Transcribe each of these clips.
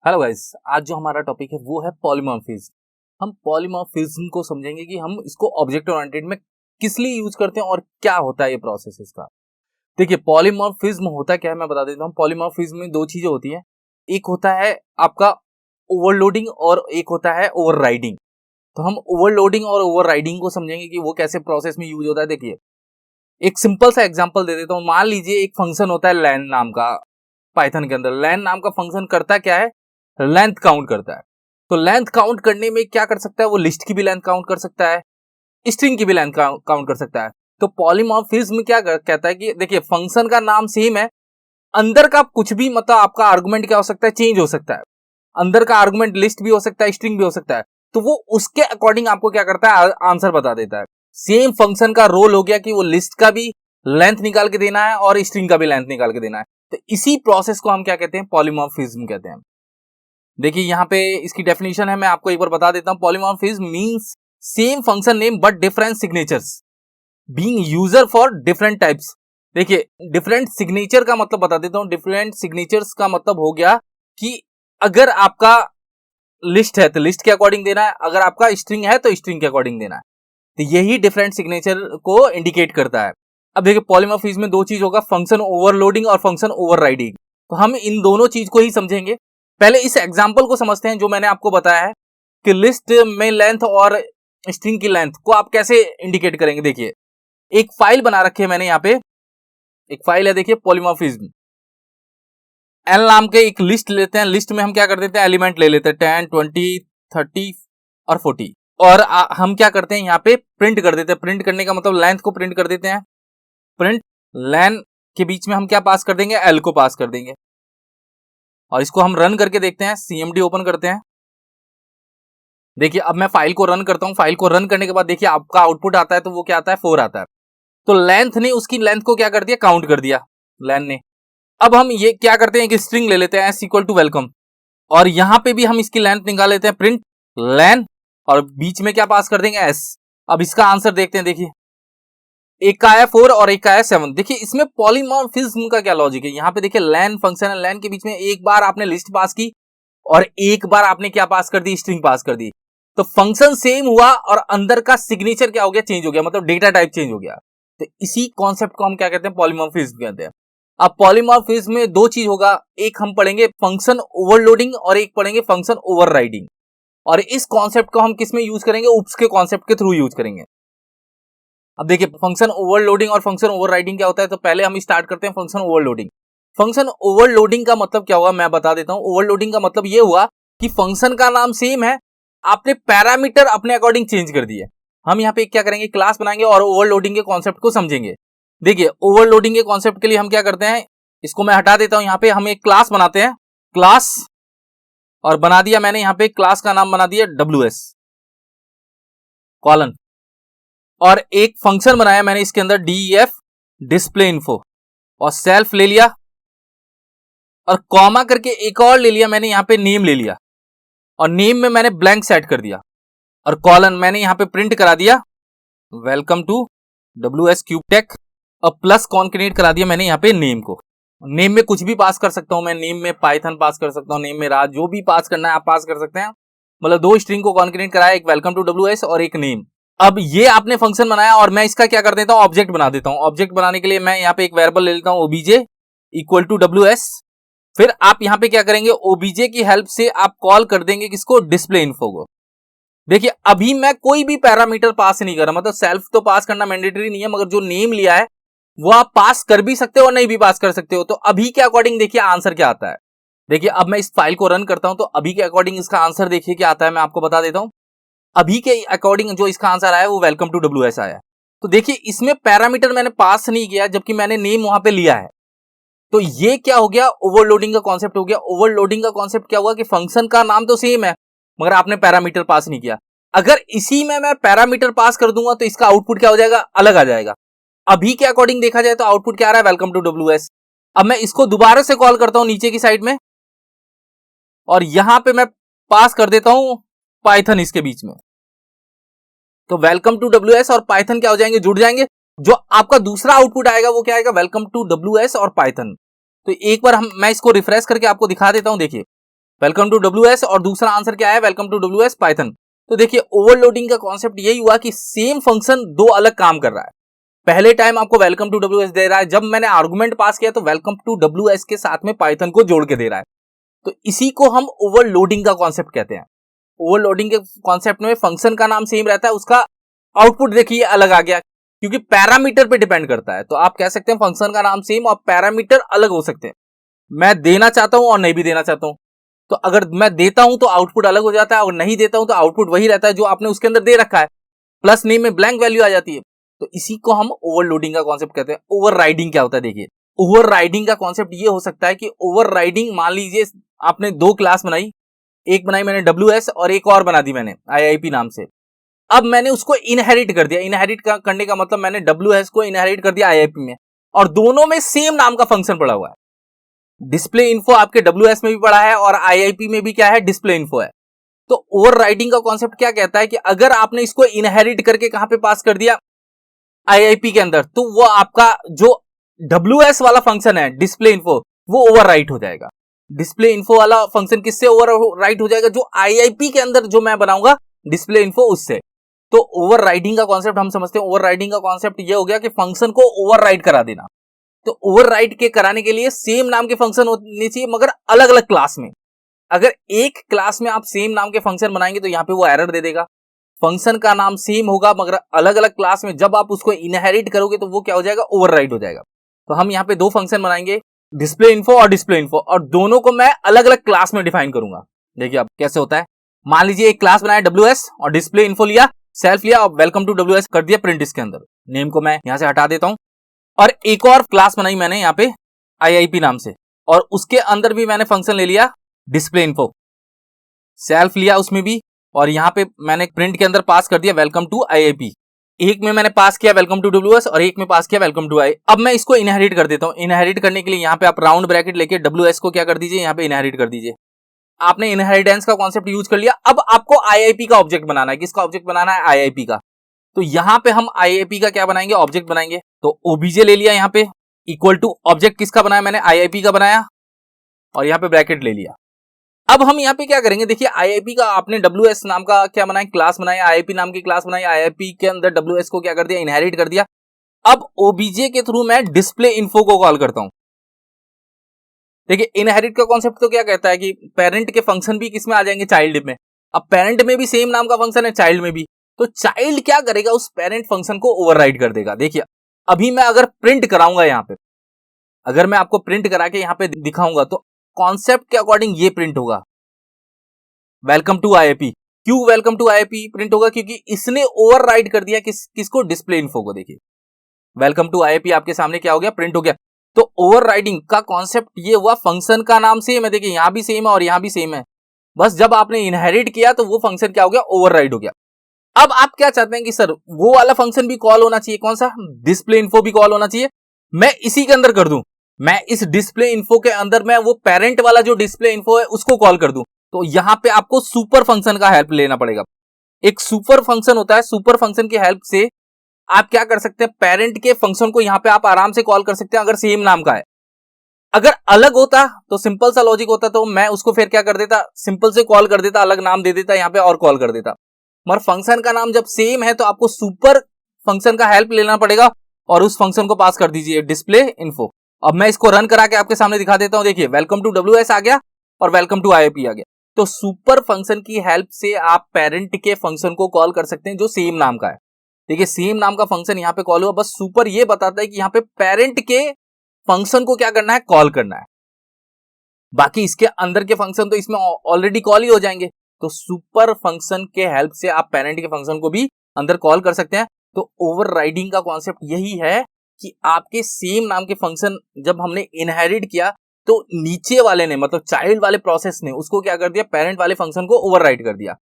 Hello guys, आज जो हमारा टॉपिक है वो है पॉलीमॉर्फिज्म। हम पॉलीमॉर्फिज्म को समझेंगे कि हम इसको ऑब्जेक्ट ओरिएंटेड में किस लिए यूज करते हैं और क्या होता है ये प्रोसेस इसका। देखिए, पॉलीमॉर्फिज्म होता क्या है मैं बता देता हूँ। पॉलीमॉर्फिज्म में दो चीजें होती हैं, एक होता है आपका ओवरलोडिंग और एक होता है ओवरराइडिंग। तो हम ओवरलोडिंग और ओवरराइडिंग को समझेंगे कि वो कैसे प्रोसेस में यूज होता है। देखिए, एक सिंपल सा एग्जांपल दे देता हूँ। मान लीजिए एक फंक्शन होता है लेन नाम का, पाइथन के अंदर लेन नाम का फंक्शन करता क्या है, लेंथ काउंट करता है। तो लेंथ काउंट करने में क्या कर सकता है, वो लिस्ट की भी लेंथ काउंट कर सकता है, स्ट्रिंग की भी लेंथ काउंट कर सकता है। तो पॉलीमॉर्फिज्म क्या कहता है कि देखिए, फंक्शन का नाम सेम है, अंदर का कुछ भी मतलब आपका आर्गुमेंट क्या हो सकता है, चेंज हो सकता है। अंदर का आर्गुमेंट लिस्ट भी हो सकता है, स्ट्रिंग भी हो सकता है। तो वो उसके अकॉर्डिंग आपको क्या करता है, आंसर बता देता है। सेम फंक्शन का रोल हो गया कि वो लिस्ट का भी लेंथ निकाल के देना है और स्ट्रिंग का भी लेंथ निकाल के देना है। तो इसी प्रोसेस को हम क्या कहते हैं, पॉलीमॉर्फिज्म कहते हैं। देखिए यहाँ पे इसकी डेफिनेशन है, मैं आपको एक बार बता देता हूं। Polymorphism means same function name but different signatures being user for different types. देखिए, डिफरेंट सिग्नेचर का मतलब बता देता हूं। डिफरेंट सिग्नेचर्स का मतलब हो गया कि अगर आपका लिस्ट है तो लिस्ट के अकॉर्डिंग देना है, अगर आपका स्ट्रिंग है तो स्ट्रिंग के अकॉर्डिंग देना है। तो यही डिफरेंट सिग्नेचर को इंडिकेट करता है। अब देखिए, पॉलीमॉर्फिज्म में दो चीज होगा, फंक्शन ओवरलोडिंग और फंक्शन ओवरराइडिंग। तो हम इन दोनों चीज को ही समझेंगे। पहले इस एग्जांपल को समझते हैं जो मैंने आपको बताया है कि लिस्ट में लेंथ और स्ट्रिंग की लेंथ को आप कैसे इंडिकेट करेंगे। देखिए, एक फाइल बना रखी है मैंने, यहाँ पे एक फाइल है, देखिए पॉलीमॉर्फिज्म एल नाम के एक लिस्ट लेते हैं। लिस्ट में हम क्या कर देते हैं, एलिमेंट ले लेते हैं 10, 20, 30 और 40। और हम क्या करते हैं, यहाँ पे प्रिंट कर देते हैं। प्रिंट करने का मतलब लेंथ को प्रिंट कर देते हैं। प्रिंट लेन के बीच में हम क्या पास कर देंगे, एल को पास कर देंगे। और इसको हम रन करके देखते हैं, सीएमडी ओपन करते हैं। देखिए, अब मैं फाइल को रन करता हूं। फाइल को रन करने के बाद देखिए आपका आउटपुट आता है, तो वो क्या आता है, 4 आता है। तो लेंथ ने उसकी लेंथ को क्या कर दिया, काउंट कर दिया लेन ने। अब हम ये क्या करते हैं, एक स्ट्रिंग ले लेते हैं एस इक्वल टू वेलकम, और यहां पे भी हम इसकी लेंथ निकाल लेते हैं, प्रिंट लेन, और बीच में क्या पास कर देंगे, एस। अब इसका आंसर देखते हैं। देखिए, एक का है 4 और एक का है 7। देखिए, इसमें पॉलीमॉर्फिज्म का क्या लॉजिक है। यहाँ पे देखिए, लेन फंक्शन है, लेन के बीच में एक बार आपने लिस्ट पास की और एक बार आपने क्या पास कर दी, स्ट्रिंग पास कर दी। तो फंक्शन सेम हुआ और अंदर का सिग्नेचर क्या हो गया, चेंज हो गया, मतलब डेटा टाइप चेंज हो गया। तो इसी कॉन्सेप्ट को हम क्या कहते हैं, पॉलीमॉर्फिज्म कहते हैं। अब पॉलीमॉर्फिज्म में दो चीज होगा, एक हम पढ़ेंगे फंक्शन ओवरलोडिंग और एक पढ़ेंगे फंक्शन ओवरराइडिंग। और इस कॉन्सेप्ट को हम किस में यूज करेंगे, उप्स के कॉन्सेप्ट के थ्रू यूज करेंगे। अब देखिए, फंक्शन ओवरलोडिंग और फंक्शन ओवरराइडिंग क्या होता है। तो पहले हम स्टार्ट करते हैं फंक्शन ओवरलोडिंग। फंक्शन ओवरलोडिंग का मतलब क्या हुआ, मैं बता देता हूं। ओवरलोडिंग का मतलब ये हुआ कि फंक्शन का नाम सेम है, आपने पैरामीटर अपने अकॉर्डिंग चेंज कर दिए। हम यहाँ पे क्या करेंगे, क्लास बनाएंगे और ओवरलोडिंग के कॉन्सेप्ट को समझेंगे। देखिए, ओवरलोडिंग के कॉन्सेप्ट के लिए हम क्या करते हैं, इसको मैं हटा देता हूं। यहाँ पे हम एक क्लास बनाते हैं, क्लास, और बना दिया मैंने यहाँ पे क्लास का नाम बना दिया WS कॉलन, और एक फंक्शन बनाया मैंने इसके अंदर DEF डिस्प्ले इन्फो, और सेल्फ ले लिया, और कॉमा करके एक और ले लिया मैंने, यहाँ पे नेम ले लिया, और नेम में मैंने ब्लैंक सेट कर दिया, और कॉलन मैंने यहाँ पे प्रिंट करा दिया welcome to WS cube tech, और प्लस कॉन्केटेनेट करा दिया मैंने यहाँ पे नेम को। नेम में कुछ भी पास कर सकता हूं मैं, नेम में पाइथन पास कर सकता हूं, नेम में राज, जो भी पास करना है आप पास कर सकते हैं। मतलब दो स्ट्रिंग को कॉन्केटेनेट कराया, एक वेलकम टू WS और एक नेम। अब ये आपने फंक्शन बनाया और मैं इसका क्या कर देता हूं, ऑब्जेक्ट बना देता हूं। ऑब्जेक्ट बनाने के लिए मैं यहाँ पे एक वेरिएबल ले लेता हूं, OBJ इक्वल टू WS। फिर आप यहाँ पे क्या करेंगे, OBJ की हेल्प से आप कॉल कर देंगे किसको, डिस्प्ले इन्फो को। देखिए, अभी मैं कोई भी पैरामीटर पास नहीं कर रहा, मतलब सेल्फ तो पास करना मैंडेटरी नहीं है, मगर जो नेम लिया है वो आप पास कर भी सकते हो और नहीं भी पास कर सकते हो। तो अभी के अकॉर्डिंग देखिए आंसर क्या आता है। देखिए, अब मैं इस फाइल को रन करता हूं, तो अभी के अकॉर्डिंग इसका आंसर देखिए क्या आता है, मैं आपको बता देता हूं। अभी के अकॉर्डिंग जो इसका आंसर आया वो वेलकम टू WS आया। तो देखिए, इसमें पैरामीटर मैंने पास नहीं किया, जबकि मैंने नेम वहां पे लिया है। तो ये क्या हो गया, ओवरलोडिंग का कॉन्सेप्ट हो गया। ओवरलोडिंग का कॉन्सेप्ट क्या हुआ कि फंक्शन का नाम तो सेम है, मगर आपने पैरामीटर पास नहीं किया। अगर इसी में मैं पैरामीटर पास कर दूंगा तो इसका आउटपुट क्या हो जाएगा, अलग आ जाएगा। अभी के अकॉर्डिंग देखा जाए तो आउटपुट क्या आ रहा है, वेलकम टू WS। अब मैं इसको दोबारा से कॉल करता हूं नीचे की साइड में, और यहां पे मैं पास कर देता हूं पाइथन इसके बीच में। तो वेलकम टू WS और पाइथन क्या हो जाएंगे, जुड़ जाएंगे। जो आपका दूसरा आउटपुट आएगा वो क्या आएगा, वेलकम टू WS और पाइथन। तो एक बार मैं इसको रिफ्रेश करके आपको दिखा देता हूं। देखिए, वेलकम टू WS, और दूसरा आंसर क्या है, वेलकम टू WS पाइथन। तो देखिए ओवरलोडिंग का कॉन्सेप्ट यही हुआ कि सेम फंक्शन दो अलग काम कर रहा है। पहले टाइम आपको वेलकम टू WS दे रहा है, जब मैंने आर्गुमेंट पास किया तो वेलकम टू WS के साथ में पाइथन को जोड़ के दे रहा है। तो इसी को हम ओवरलोडिंग का कॉन्सेप्ट कहते हैं। ओवरलोडिंग के कॉन्सेप्ट में फंक्शन का नाम सेम रहता है, उसका आउटपुट देखिए अलग आ गया, क्योंकि पैरामीटर पे डिपेंड करता है। तो आप कह सकते हैं फंक्शन का नाम सेम और पैरामीटर अलग हो सकते हैं। मैं देना चाहता हूं और नहीं भी देना चाहता हूं। तो अगर मैं देता हूं तो आउटपुट अलग हो जाता है, और नहीं देता हूं तो आउटपुट वही रहता है जो आपने उसके अंदर दे रखा है, प्लस नेम में ब्लैंक वैल्यू आ जाती है। तो इसी को हम ओवरलोडिंग का कॉन्सेप्ट कहते हैं। ओवरराइडिंग क्या होता है, देखिए ओवरराइडिंग का कॉन्सेप्ट ये हो सकता है कि ओवरराइडिंग, मान लीजिए आपने दो क्लास बनाई, एक बनाई मैंने WS और एक और बना दी मैंने IIP नाम से। अब मैंने उसको इनहेरिट कर दिया। इनहेरिट करने का मतलब मैंने WS को इनहेरिट कर दिया IIP में, और दोनों में सेम नाम का फंक्शन पड़ा हुआ है। डिस्प्ले इन्फो आपके WS में भी पड़ा है और IIP में भी क्या है, डिस्प्ले इन्फो है। तो ओवरराइडिंग का कॉन्सेप्ट क्या कहता है कि अगर आपने इसको इनहेरिट करके कहां पे पास कर दिया, IIP के अंदर, तो वो आपका जो WS वाला फंक्शन है डिस्प्ले इन्फो, वो ओवरराइट हो जाएगा। डिस्प्ले इन्फो वाला फंक्शन किससे ओवरराइट हो जाएगा, जो IIP के अंदर जो मैं बनाऊंगा डिस्प्ले इन्फो, उससे। तो ओवरराइडिंग का कॉन्सेप्ट हम समझते हैं। ओवरराइडिंग का कॉन्सेप्ट ये हो गया कि फंक्शन को ओवरराइड करा देना। तो ओवरराइड के कराने के लिए सेम नाम के फंक्शन होने चाहिए, मगर अलग अलग क्लास में। अगर एक क्लास में आप सेम नाम के फंक्शन बनाएंगे तो यहां पे वो एरर दे देगा। फंक्शन का नाम सेम होगा मगर अलग अलग क्लास में जब आप उसको इनहेरिट करोगे तो वो क्या हो जाएगा, ओवरराइड हो जाएगा। तो हम यहाँ पे दो फंक्शन बनाएंगे, डिस्प्ले इन्फो और डिस्प्ले इन्फो, और दोनों को मैं अलग अलग क्लास में डिफाइन करूंगा। देखिए अब कैसे होता है। मान लीजिए एक क्लास बनाया WS और डिस्प्ले इन्फो लिया, सेल्फ लिया और वेलकम टू WS कर दिया प्रिंट इसके अंदर। नेम को मैं यहां से हटा देता हूं, और एक और क्लास बनाई मैंने यहाँ पे IIP नाम से, और उसके अंदर भी मैंने फंक्शन ले लिया डिस्प्ले इन्फो, सेल्फ लिया उसमें भी, और यहां पे मैंने प्रिंट के अंदर पास कर दिया वेलकम टू IIP। एक में मैंने पास किया वेलकम टू WS और एक में पास किया वेलकम टू आई। अब मैं इसको इनहेरिट कर देता हूं। इनहेरिट करने के लिए यहां पे आप राउंड ब्रैकेट लेके WS को क्या कर दीजिए, यहां पे इनहेरिट कर दीजिए। आपने इनहेरिटेंस का कॉन्सेप्ट यूज कर लिया। अब आपको IIP का ऑब्जेक्ट बनाना है। किसका ऑब्जेक्ट बनाना है, IIP का। तो यहां पे हम IIP का क्या बनाएंगे, ऑब्जेक्ट बनाएंगे। तो OBJ ले लिया, यहां पे इक्वल टू ऑब्जेक्ट किसका बनाया मैंने, IIP का बनाया, और यहां पे ब्रैकेट ले लिया। अब हम यहाँ पे क्या करेंगे, देखिए IIP का आपने WS नाम का क्या बनाया, क्लास बनाया, IIP नाम की क्लास बनाई, IIP के अंदर WS को क्या कर दिया, इनहेरिट कर दिया। अब OBJ के थ्रू मैं डिस्प्ले इन्फो को कॉल करता हूं। देखिए इनहेरिट का कॉन्सेप्ट तो क्या कहता है कि पेरेंट के फंक्शन भी किसमें आ जाएंगे, चाइल्ड में। अब पेरेंट में भी सेम नाम का फंक्शन है, चाइल्ड में भी, तो चाइल्ड क्या करेगा, उस पेरेंट फंक्शन को ओवरराइड कर देगा। देखिए अभी मैं अगर प्रिंट कराऊंगा यहाँ पे, अगर मैं आपको प्रिंट करा के यहाँ पे दिखाऊंगा तो कॉन्सेप्ट के अकॉर्डिंग ये प्रिंट होगा, वेलकम टू IIP। क्यों वेलकम टू IIP प्रिंट होगा, क्योंकि इसने ओवरराइड कर दिया किसको, डिस्प्ले इन्फो को। देखिए वेलकम टू IIP आपके सामने क्या हो गया, प्रिंट हो गया। तो ओवरराइडिंग का कॉन्सेप्ट ये हुआ, फंक्शन का नाम सेम है, देखिए यहां भी सेम है और यहां भी सेम है, बस जब आपने इनहेरिट किया तो वो फंक्शन क्या हो गया, ओवरराइड हो गया। अब आप क्या चाहते हैं कि सर वो वाला फंक्शन भी कॉल होना चाहिए, कौन सा, डिस्प्ले इन्फो भी कॉल होना चाहिए। मैं इसी के अंदर कर दूं, मैं इस डिस्प्ले इन्फो के अंदर मैं वो पेरेंट वाला जो डिस्प्ले इन्फो है उसको कॉल कर दूं। तो यहां पे आपको सुपर फंक्शन का हेल्प लेना पड़ेगा। एक सुपर फंक्शन होता है, सुपर फंक्शन की हेल्प से आप क्या कर सकते हैं, पेरेंट के फंक्शन को यहां पे आप आराम से कॉल कर सकते हैं अगर सेम नाम का है। अगर अलग होता तो सिंपल सा लॉजिक होता, तो मैं उसको फिर क्या कर देता, सिंपल से कॉल कर देता, अलग नाम दे देता यहां पे और कॉल कर देता। मगर फंक्शन का नाम जब सेम है तो आपको सुपर फंक्शन का हेल्प लेना पड़ेगा और उस फंक्शन को पास कर दीजिए डिस्प्ले इन्फो। अब मैं इसको रन करा के आपके सामने दिखा देता हूं। देखिए वेलकम टू WS आ गया और वेलकम टू IIP आ गया। तो सुपर फंक्शन की हेल्प से आप पेरेंट के फंक्शन को कॉल कर सकते हैं जो सेम नाम का है। देखिए सेम नाम का फंक्शन यहां पे कॉल हुआ, बस सुपर ये बताता है कि यहां पे पेरेंट के फंक्शन को क्या करना है, कॉल करना है। बाकी इसके अंदर के फंक्शन तो इसमें ऑलरेडी कॉल ही हो जाएंगे। तो सुपर फंक्शन के हेल्प से आप पेरेंट के फंक्शन को भी अंदर कॉल कर सकते हैं। तो ओवरराइडिंग का कॉन्सेप्ट यही है कि आपके सेम नाम के फंक्शन जब हमने इनहेरिट किया तो नीचे वाले ने, मतलब चाइल्ड वाले प्रोसेस ने, उसको क्या कर दिया, पेरेंट वाले फंक्शन को ओवरराइड कर दिया।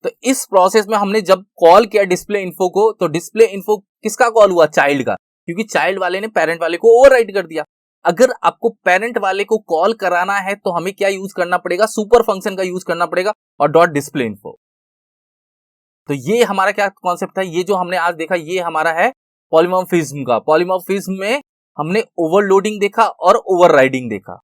तो इस प्रोसेस में हमने जब कॉल किया डिस्प्ले इन्फो को, तो डिस्प्ले इन्फो किसका कॉल हुआ, चाइल्ड का, क्योंकि चाइल्ड वाले ने पेरेंट वाले को ओवरराइड कर दिया। अगर आपको पेरेंट वाले को कॉल कराना है तो हमें क्या यूज करना पड़ेगा, सुपर फंक्शन का यूज करना पड़ेगा और डॉट डिस्प्ले इन्फो। तो ये हमारा क्या कॉन्सेप्ट था, ये जो हमने आज देखा ये हमारा है पॉलीमॉर्फिज्म का। पॉलीमॉर्फिज्म में हमने ओवरलोडिंग देखा और ओवरराइडिंग देखा।